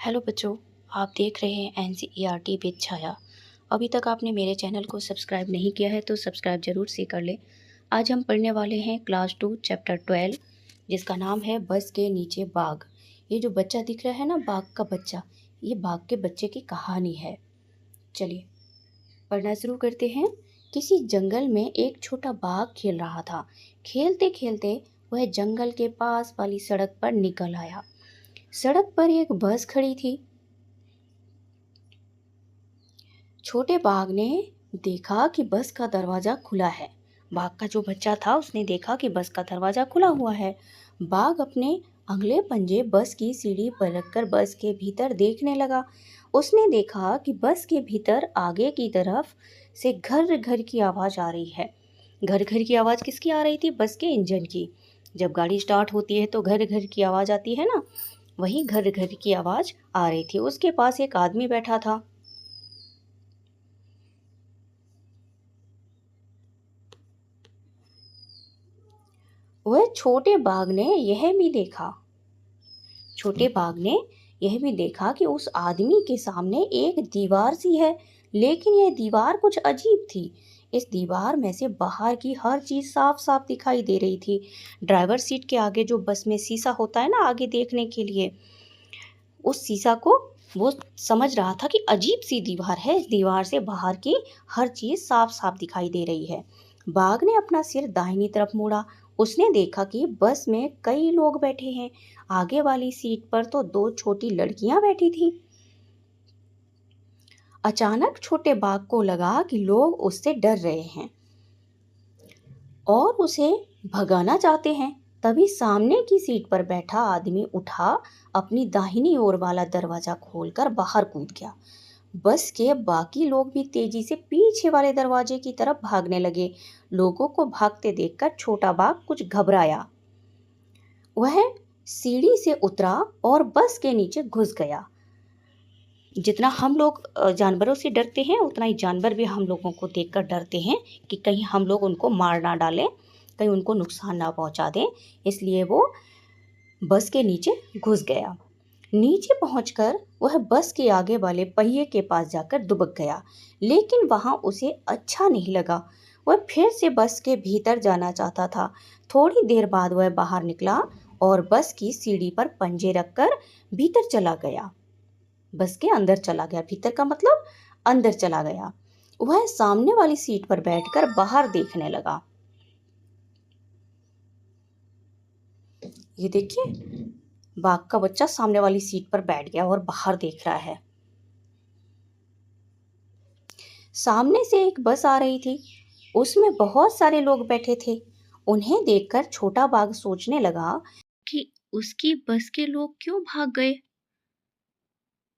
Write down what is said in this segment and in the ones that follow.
Hello बच्चों, आप देख रहे हैं NCERT विद छाया। अभी तक आपने मेरे चैनल को सब्सक्राइब नहीं किया है तो सब्सक्राइब ज़रूर से कर लें। आज हम पढ़ने वाले हैं क्लास 2 चैप्टर 12, जिसका नाम है बस के नीचे बाघ। ये जो बच्चा दिख रहा है ना, बाघ का बच्चा, ये बाघ के बच्चे की कहानी है। चलिए पढ़ना शुरू करते हैं। किसी जंगल में एक छोटा बाघ खेल रहा था। खेलते खेलते वह जंगल के पास वाली सड़क पर निकल आया। सड़क पर एक बस खड़ी थी। छोटे बाघ ने देखा कि बस का दरवाज़ा खुला है। बाघ का जो बच्चा था उसने देखा कि बस का दरवाज़ा खुला हुआ है। बाघ अपने अगले पंजे बस की सीढ़ी पर रखकर बस के भीतर देखने लगा। उसने देखा कि बस के भीतर आगे की तरफ से घर घर की आवाज़ आ रही है। घर घर की आवाज़ किसकी आ रही थी? बस के इंजन की। जब गाड़ी स्टार्ट होती है तो घर घर की आवाज़ आती है ना, वही घर घर की आवाज़ आ रही थी। उसके पास एक आदमी बैठा था। वह छोटे बाघ ने यह भी देखा छोटे बाघ ने यह भी देखा कि उस आदमी के सामने एक दीवार सी है, लेकिन यह दीवार कुछ अजीब थी। इस दीवार में से बाहर की हर चीज साफ साफ दिखाई दे रही थी। ड्राइवर सीट के आगे जो बस में शीशा होता है ना, आगे देखने के लिए, उस शीशा को वो समझ रहा था कि अजीब सी दीवार है। इस दीवार से बाहर की हर चीज साफ साफ दिखाई दे रही है। बाघ ने अपना सिर दाहिनी तरफ मोड़ा। उसने देखा कि बस में कई लोग बैठे हैं। आगे वाली सीट पर तो दो छोटी लड़कियां बैठी थी। अचानक छोटे बाघ को लगा कि लोग उससे डर रहे हैं और उसे भगाना चाहते हैं। तभी सामने की सीट पर बैठा आदमी उठा, अपनी दाहिनी ओर वाला दरवाजा खोलकर बाहर कूद गया। बस के बाकी लोग भी तेजी से पीछे वाले दरवाजे की तरफ भागने लगे। लोगों को भागते देखकर छोटा बाघ कुछ घबराया। वह सीढ़ी से उतरा और बस के नीचे घुस गया। जितना हम लोग जानवरों से डरते हैं, उतना ही जानवर भी हम लोगों को देखकर डरते हैं कि कहीं हम लोग उनको मार ना डालें, कहीं उनको नुकसान ना पहुंचा दें। इसलिए वो बस के नीचे घुस गया। नीचे पहुंचकर वह बस के आगे वाले पहिए के पास जाकर दुबक गया, लेकिन वहां उसे अच्छा नहीं लगा। वह फिर से बस के भीतर जाना चाहता था। थोड़ी देर बाद वह बाहर निकला और बस की सीढ़ी पर पंजे रखकर भीतर चला गया। बस के अंदर चला गया। भीतर का मतलब अंदर चला गया। वह सामने वाली सीट पर बैठकर बाहर देखने लगा। ये देखिए, बाघ का बच्चा सामने वाली सीट पर बैठ गया और बाहर देख रहा है। सामने से एक बस आ रही थी। उसमें बहुत सारे लोग बैठे थे। उन्हें देखकर छोटा बाघ सोचने लगा कि उसकी बस के लोग क्यों भाग गए।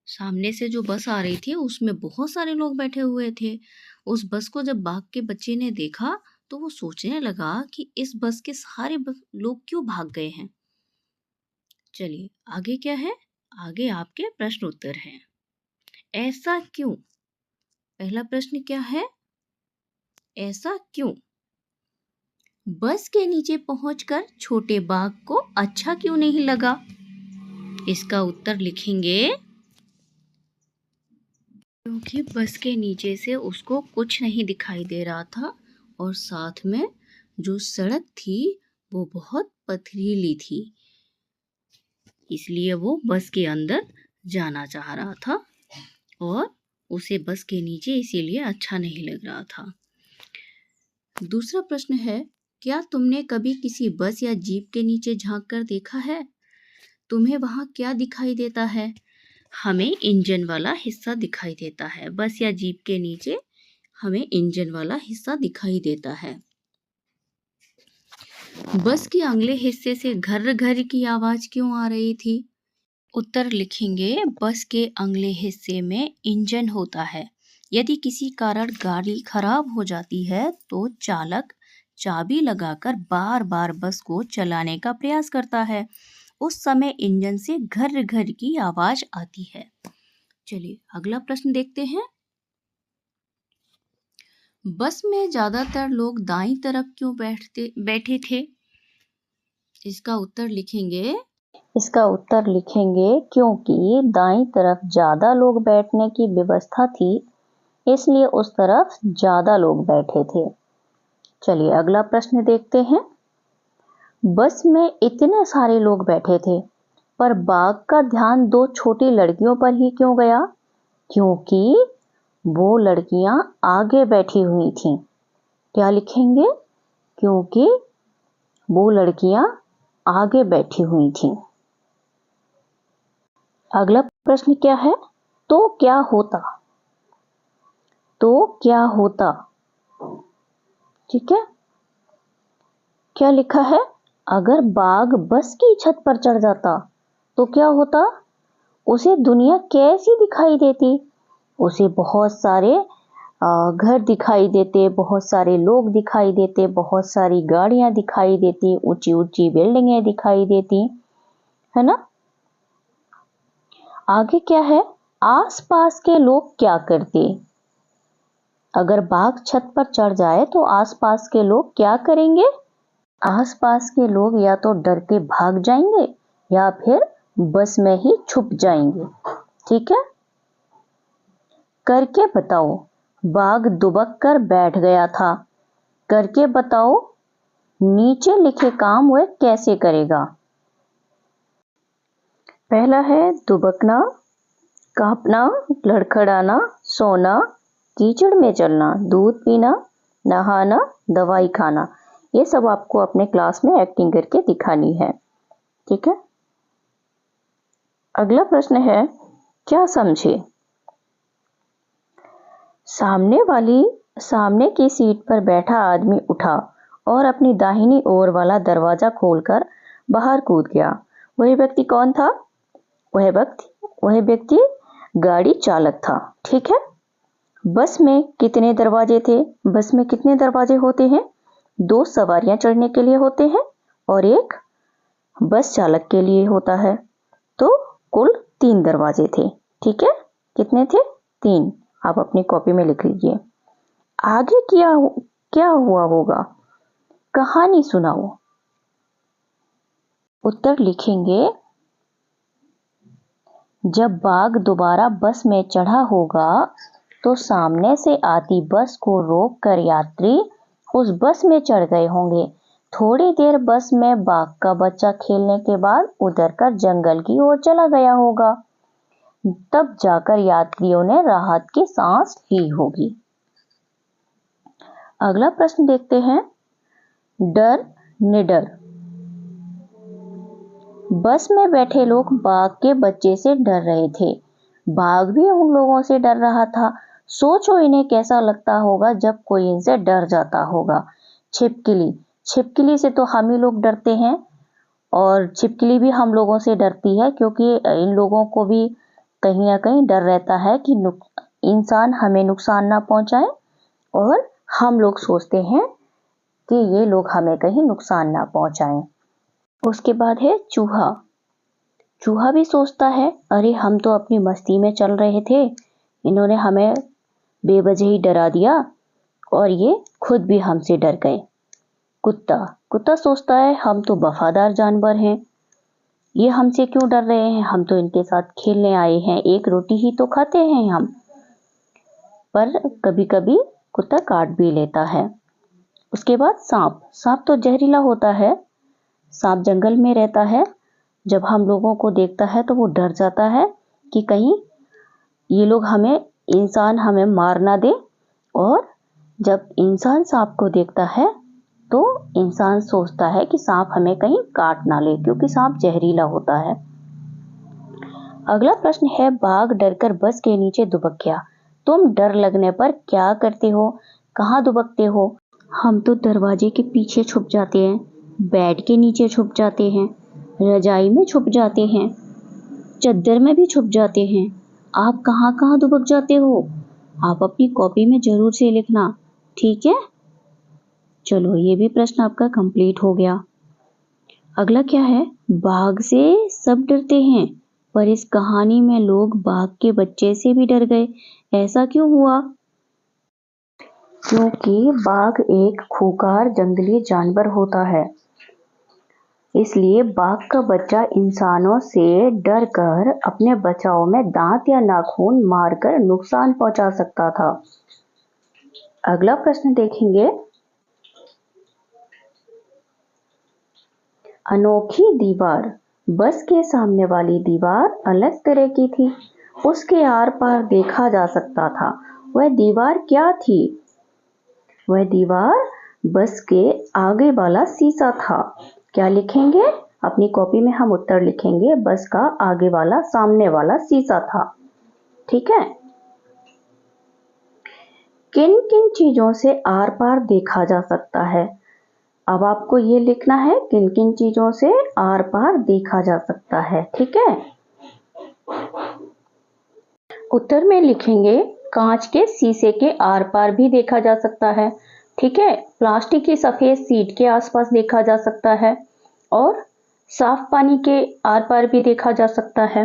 सामने से जो बस आ रही थी उसमें बहुत सारे लोग बैठे हुए थे। उस बस को जब बाघ के बच्चे ने देखा तो वो सोचने लगा कि इस बस के सारे लोग क्यों भाग गए हैं। चलिए आगे क्या है, आगे आपके प्रश्न उत्तर हैं। ऐसा क्यों? पहला प्रश्न क्या है? ऐसा क्यों? बस के नीचे पहुंचकर छोटे बाघ को अच्छा क्यों नहीं लगा? इसका उत्तर लिखेंगे क्योंकि बस के नीचे से उसको कुछ नहीं दिखाई दे रहा था और साथ में जो सड़क थी वो बहुत पथरीली थी, इसलिए वो बस के अंदर जाना चाह रहा था और उसे बस के नीचे इसीलिए अच्छा नहीं लग रहा था। दूसरा प्रश्न है, क्या तुमने कभी किसी बस या जीप के नीचे झांक कर देखा है? तुम्हें वहां क्या दिखाई देता है? हमें इंजन वाला हिस्सा दिखाई देता है। बस या जीप के नीचे हमें इंजन वाला हिस्सा दिखाई देता है। बस के अगले हिस्से से घर घर की आवाज क्यों आ रही थी? उत्तर लिखेंगे, बस के अगले हिस्से में इंजन होता है। यदि किसी कारण गाड़ी खराब हो जाती है तो चालक चाबी लगाकर बार बार बस को चलाने का प्रयास करता है। उस समय इंजन से घर घर की आवाज आती है। चलिए अगला प्रश्न देखते हैं। बस में ज्यादातर लोग दाईं तरफ क्यों बैठे थे? इसका उत्तर लिखेंगे, इसका उत्तर लिखेंगे क्योंकि दाईं तरफ ज़्यादा लोग बैठने की व्यवस्था थी, इसलिए उस तरफ ज़्यादा लोग बैठे थे। चलिए अगला प्रश्न देखते हैं। बस में इतने सारे लोग बैठे थे, पर बाघ का ध्यान दो छोटी लड़कियों पर ही क्यों गया? क्योंकि वो लड़कियां आगे बैठी हुई थीं। क्या लिखेंगे? क्योंकि वो लड़कियां आगे बैठी हुई थीं। अगला प्रश्न क्या है? तो क्या होता? तो क्या होता? ठीक है, क्या लिखा है? अगर बाघ बस की छत पर चढ़ जाता तो क्या होता? उसे दुनिया कैसी दिखाई देती? उसे बहुत सारे घर दिखाई देते, बहुत सारे लोग दिखाई देते, बहुत सारी गाड़ियां दिखाई देती, ऊंची ऊंची बिल्डिंगें दिखाई देती, है ना? आगे क्या है? आसपास के लोग क्या करते? अगर बाघ छत पर चढ़ जाए तो आसपास के लोग क्या करेंगे? आसपास के लोग या तो डर के भाग जाएंगे या फिर बस में ही छुप जाएंगे। ठीक है, करके बताओ। बाघ दुबक कर बैठ गया था। करके बताओ, नीचे लिखे काम वह कैसे करेगा? पहला है दुबकना, कांपना, लड़खड़ाना, सोना, कीचड़ में चलना, दूध पीना, नहाना, दवाई खाना। ये सब आपको अपने क्लास में एक्टिंग करके दिखानी है। ठीक है, अगला प्रश्न है, क्या समझे? सामने की सीट पर बैठा आदमी उठा और अपनी दाहिनी ओर वाला दरवाजा खोलकर बाहर कूद गया। वही व्यक्ति कौन था? वह व्यक्ति गाड़ी चालक था। ठीक है, बस में कितने दरवाजे थे? बस में कितने दरवाजे होते हैं? 2 सवारियां चढ़ने के लिए होते हैं और एक बस चालक के लिए होता है। तो कुल 3 दरवाजे थे। ठीक है, कितने थे? 3। आप अपनी कॉपी में लिख लीजिए। आगे क्या हुआ होगा? कहानी सुनाओ। उत्तर लिखेंगे, जब बाघ दोबारा बस में चढ़ा होगा तो सामने से आती बस को रोककर यात्री उस बस में चढ़ गए होंगे। थोड़ी देर बस में बाघ का बच्चा खेलने के बाद उतरकर जंगल की ओर चला गया होगा। तब जाकर यात्रियों ने राहत की सांस ली होगी। अगला प्रश्न देखते हैं। डर निडर। बस में बैठे लोग बाघ के बच्चे से डर रहे थे। बाघ भी उन लोगों से डर रहा था। सोचो इन्हें कैसा लगता होगा जब कोई इनसे डर जाता होगा। छिपकली से तो हम ही लोग डरते हैं और छिपकली भी हम लोगों से डरती है, क्योंकि इन लोगों को भी कहीं ना कहीं डर रहता है कि इंसान हमें नुकसान ना पहुंचाए, और हम लोग सोचते हैं कि ये लोग हमें कहीं नुकसान ना पहुंचाएं। उसके बाद है चूहा। चूहा भी सोचता है, अरे हम तो अपनी मस्ती में चल रहे थे, इन्होंने हमें बेवजह ही डरा दिया और ये खुद भी हमसे डर गए। कुत्ता सोचता है, हम तो वफादार जानवर हैं, ये हमसे क्यों डर रहे हैं, हम तो इनके साथ खेलने आए हैं, एक रोटी ही तो खाते हैं हम। पर कभी कभी कुत्ता काट भी लेता है। उसके बाद सांप तो जहरीला होता है। सांप जंगल में रहता है, जब हम लोगों को देखता है तो वो डर जाता है कि कहीं ये लोग इंसान हमें मार ना दे, और जब इंसान सांप को देखता है तो इंसान सोचता है कि सांप हमें कहीं काट ना ले, क्योंकि सांप जहरीला होता है। अगला प्रश्न है, बाघ डरकर बस के नीचे दुबक गया। तुम डर लगने पर क्या करते हो? कहाँ दुबकते हो? हम तो दरवाजे के पीछे छुप जाते हैं, बेड के नीचे छुप जाते हैं, रजाई में छुप जाते हैं, चद्दर में भी छुप जाते हैं। आप कहाँ कहाँ दुबक जाते हो? आप अपनी कॉपी में जरूर से लिखना। ठीक है, चलो ये भी प्रश्न आपका कंप्लीट हो गया। अगला क्या है? बाघ से सब डरते हैं, पर इस कहानी में लोग बाघ के बच्चे से भी डर गए। ऐसा क्यों हुआ? क्योंकि बाघ एक खूंखार जंगली जानवर होता है। इसलिए बाघ का बच्चा इंसानों से डर कर अपने बचाव में दांत या नाखून मारकर नुकसान पहुंचा सकता था। अगला प्रश्न देखेंगे। अनोखी दीवार। बस के सामने वाली दीवार अलग तरह की थी। उसके आर पार देखा जा सकता था। वह दीवार क्या थी? वह दीवार बस के आगे वाला शीशा था। क्या लिखेंगे? अपनी कॉपी में हम उत्तर लिखेंगे, बस का आगे वाला सामने वाला शीशा था। ठीक है। किन किन चीजों से आर पार देखा जा सकता है? अब आपको ये लिखना है किन किन चीजों से आर पार देखा जा सकता है। ठीक है। उत्तर में लिखेंगे कांच के शीशे के आर पार भी देखा जा सकता है। ठीक है। प्लास्टिक की सफेद सीट के आसपास देखा जा सकता है और साफ पानी के आर पार भी देखा जा सकता है।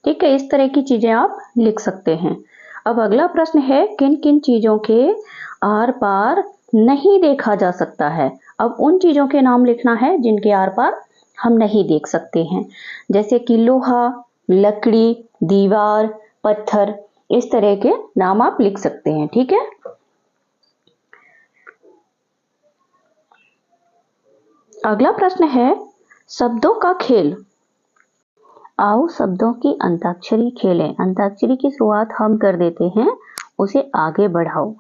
ठीक है। इस तरह की चीजें आप लिख सकते हैं। अब अगला प्रश्न है किन किन चीजों के आर पार नहीं देखा जा सकता है। अब उन चीजों के नाम लिखना है जिनके आर पार हम नहीं देख सकते हैं, जैसे कि लोहा, लकड़ी, दीवार, पत्थर, इस तरह के नाम आप लिख सकते हैं। ठीक है। अगला प्रश्न है शब्दों का खेल। आओ शब्दों की अंताक्षरी खेलें। अंताक्षरी की शुरुआत हम कर देते हैं, उसे आगे बढ़ाओ।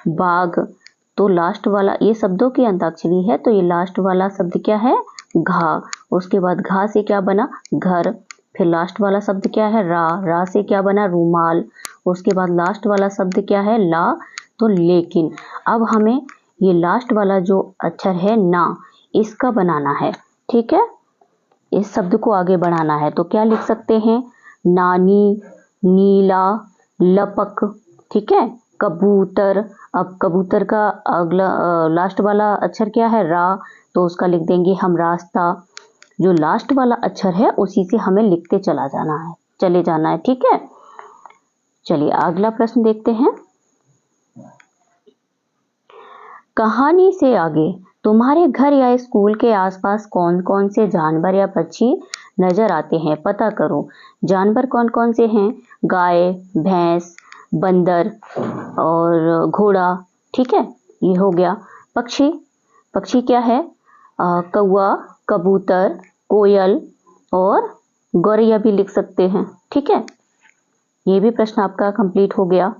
बाघ, तो लास्ट वाला ये शब्दों की अंताक्षरी है, तो ये लास्ट वाला शब्द क्या है? घा। उसके बाद घा से क्या बना? घर। फिर लास्ट वाला शब्द क्या है? रा। रा से क्या बना? रूमाल। उसके बाद लास्ट वाला शब्द क्या है? ला, तो लेकिन। अब हमें ये लास्ट वाला जो अक्षर है ना, इसका बनाना है। ठीक है। इस शब्द को आगे बढ़ाना है, तो क्या लिख सकते हैं? नानी, नीला, लपक। ठीक है। कबूतर। अब कबूतर का अगला लास्ट वाला अक्षर क्या है? रा, तो उसका लिख देंगे हम रास्ता। जो लास्ट वाला अक्षर है उसी से हमें लिखते चले जाना है। ठीक है। चलिए अगला प्रश्न देखते हैं। कहानी से आगे तुम्हारे घर या स्कूल के आसपास कौन कौन से जानवर या पक्षी नजर आते हैं, पता करो। जानवर कौन कौन से हैं? गाय, भैंस, बंदर और घोड़ा। ठीक है, ये हो गया। पक्षी, पक्षी क्या है? कौवा, कबूतर, कोयल और गौरैया भी लिख सकते हैं। ठीक है, ये भी प्रश्न आपका कंप्लीट हो गया।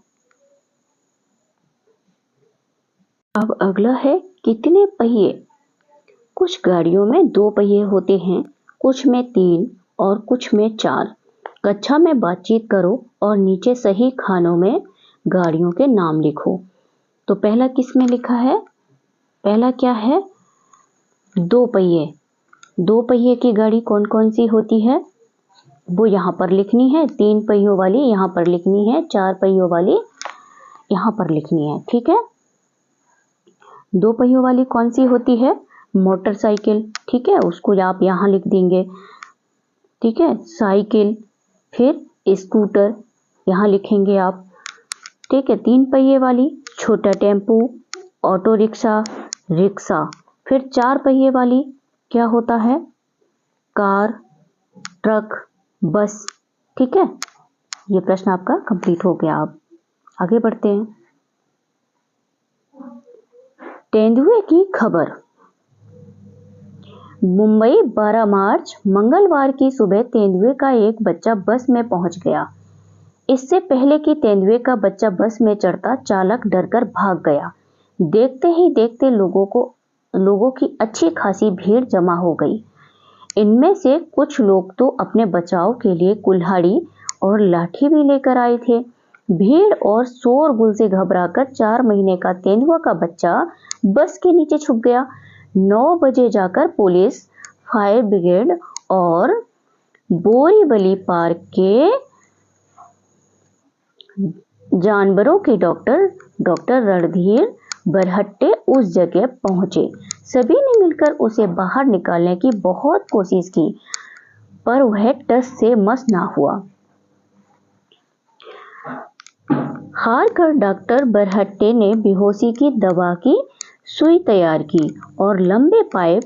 अब अगला है कितने पहिए। कुछ गाड़ियों में 2 पहिए होते हैं, कुछ में 3 और कुछ में 4। कक्षा में बातचीत करो और नीचे सही खानों में गाड़ियों के नाम लिखो। तो पहला किस में लिखा है? पहला क्या है? 2 पहिए। 2 पहिए की गाड़ी कौन कौन सी होती है? वो यहाँ पर लिखनी है। 3 पहियों वाली यहाँ पर लिखनी है। 4 पहियों वाली यहाँ पर लिखनी है। ठीक है। 2 पहियों वाली कौन सी होती है? मोटरसाइकिल। ठीक है, उसको आप यहाँ लिख देंगे। ठीक है, साइकिल, फिर स्कूटर यहाँ लिखेंगे आप। ठीक है, 3 पहिए वाली छोटा टेम्पू, ऑटो रिक्शा, रिक्शा। फिर 4 पहिए वाली क्या होता है? कार, ट्रक, बस। ठीक है, ये प्रश्न आपका कंप्लीट हो गया। अब आगे बढ़ते हैं। तेंदुए की खबर। मुंबई 12 मार्च मंगलवार की सुबह तेंदुए का एक बच्चा बस में पहुंच गया। इससे पहले कि तेंदुए का बच्चा बस में चढ़ता, चालक डरकर भाग गया। देखते ही देखते लोगों की अच्छी खासी भीड़ जमा हो गई। इनमें से कुछ लोग तो अपने बचाव के लिए कुल्हाड़ी और लाठी भी लेकर आए थे। भीड़ और शोरगुल से घबराकर 4 महीने का तेंदुआ का बच्चा बस के नीचे छुप गया। 9 बजे जाकर पुलिस, फायर ब्रिगेड और बोरीवली पार्क के जानवरों के डॉक्टर रणधीर बरहट्टे उस जगह पहुंचे। सभी ने मिलकर उसे बाहर निकालने की बहुत कोशिश की, पर वह टस से मस ना हुआ। हार कर डॉक्टर बरहट्टे ने बेहोशी की दवा की सुई तैयार की और लंबे पाइप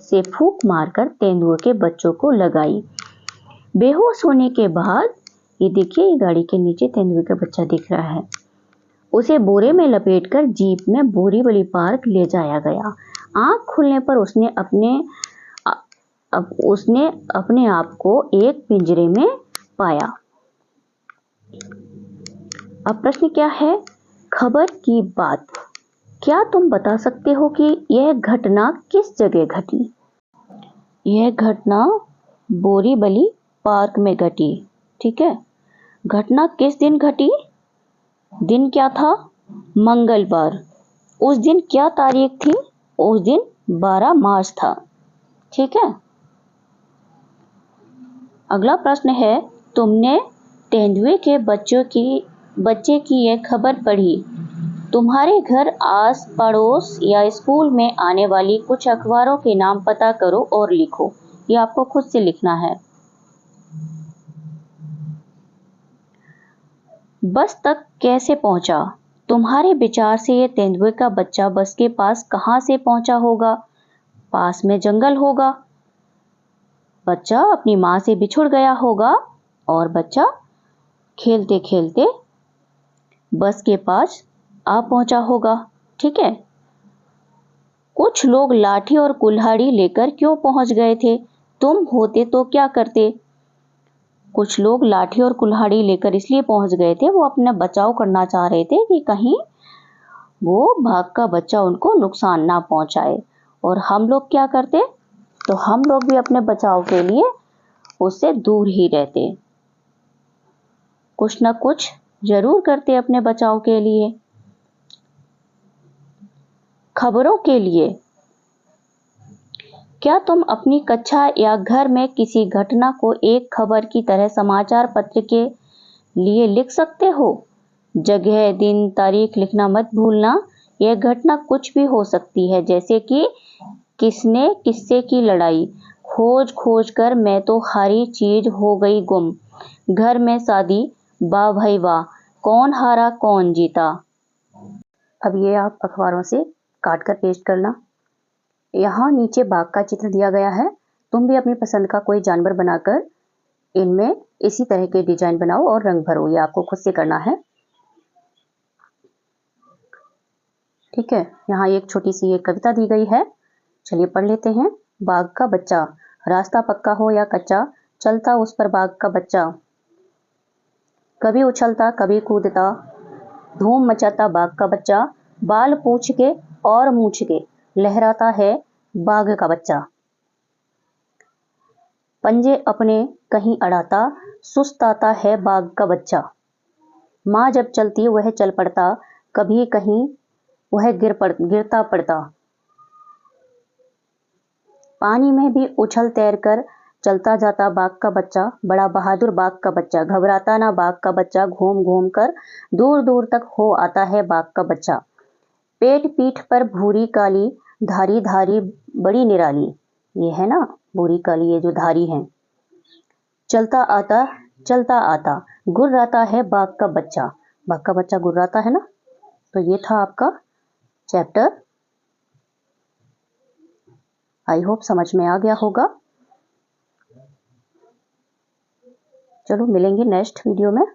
से फूंक मारकर तेंदुए के बच्चों को लगाई। बेहोश होने के बाद ये देखिए, ये गाड़ी के नीचे तेंदुए का बच्चा दिख रहा है। उसे बोरे में लपेटकर जीप में बोरीवली पार्क ले जाया गया। आंख खुलने पर उसने अपने आप को एक पिंजरे में पाया। अब प्रश्न क्या है? खबर की बात। क्या तुम बता सकते हो कि यह घटना किस जगह घटी? यह घटना बोरीवली पार्क में घटी। ठीक है, घटना किस दिन घटी? दिन क्या था? मंगलवार। उस दिन क्या तारीख थी? उस दिन 12 मार्च था। ठीक है, अगला प्रश्न है, तुमने तेंदुए के बच्चे की यह खबर पढ़ी। तुम्हारे घर, आस पड़ोस या स्कूल में आने वाली कुछ अखबारों के नाम पता करो और लिखो। ये आपको खुद से लिखना है। बस तक कैसे पहुंचा? तुम्हारे विचार से ये तेंदुए का बच्चा बस के पास कहां से पहुंचा होगा? पास में जंगल होगा। बच्चा अपनी मां से बिछुड़ गया होगा और बच्चा खेलते खेलते बस के पास आ पहुंचा होगा। ठीक है, कुछ लोग लाठी और कुल्हाड़ी लेकर क्यों पहुंच गए थे? तुम होते तो क्या करते? कुछ लोग लाठी और कुल्हाड़ी लेकर इसलिए पहुंच गए थे, वो अपना बचाव करना चाह रहे थे कि कहीं वो भाग का बच्चा उनको नुकसान ना पहुंचाए। और हम लोग क्या करते? तो हम लोग भी अपने बचाव के लिए उससे दूर ही रहते, कुछ ना कुछ जरूर करते अपने बचाव के लिए। खबरों के लिए, क्या तुम अपनी कक्षा या घर में किसी घटना को एक खबर की तरह समाचार पत्र के लिए लिख सकते हो? जगह, दिन, तारीख लिखना मत भूलना। यह घटना कुछ भी हो सकती है, जैसे कि किसने किससे की लड़ाई, खोज खोज कर मैं तो हारी, चीज हो गई गुम, घर में शादी, वाह भाई वाह, कौन हारा कौन जीता। अब ये आप अखबारों से काट कर पेस्ट करना। यहाँ नीचे बाघ का चित्र दिया गया है। तुम भी अपनी पसंद का कोई जानवर बनाकर इनमें इसी तरह के डिजाइन बनाओ और रंग भरो। ये आपको खुद से करना है। ठीक है, यहाँ एक छोटी सी एक कविता दी गई है, चलिए पढ़ लेते हैं। बाघ का बच्चा, रास्ता पक्का हो या कच्चा, चलता उस पर बाघ का बच्चा, कभी उछलता कभी कूदता, धूम मचाता बाघ का बच्चा, बाल पूछ के और मूछ के लहराता है बाघ का बच्चा, पंजे अपने कहीं अड़ाता, सुस्त आता है बाघ का बच्चा, माँ जब चलती वह चल पड़ता, कभी कहीं वह गिरता पड़ता, पानी में भी उछल तैर कर चलता जाता बाघ का बच्चा, बड़ा बहादुर बाघ का बच्चा, घबराता ना बाघ का बच्चा, घूम घूम कर दूर दूर तक हो आता है बाघ का बच्चा, पेट पीठ पर भूरी काली, धारी धारी बड़ी निराली, ये है ना भूरी काली, ये जो धारी है, चलता आता गुर्राता है बाघ का बच्चा गुर्राता है ना। तो ये था आपका चैप्टर। आई होप समझ में आ गया होगा। चलो मिलेंगे नेक्स्ट वीडियो में।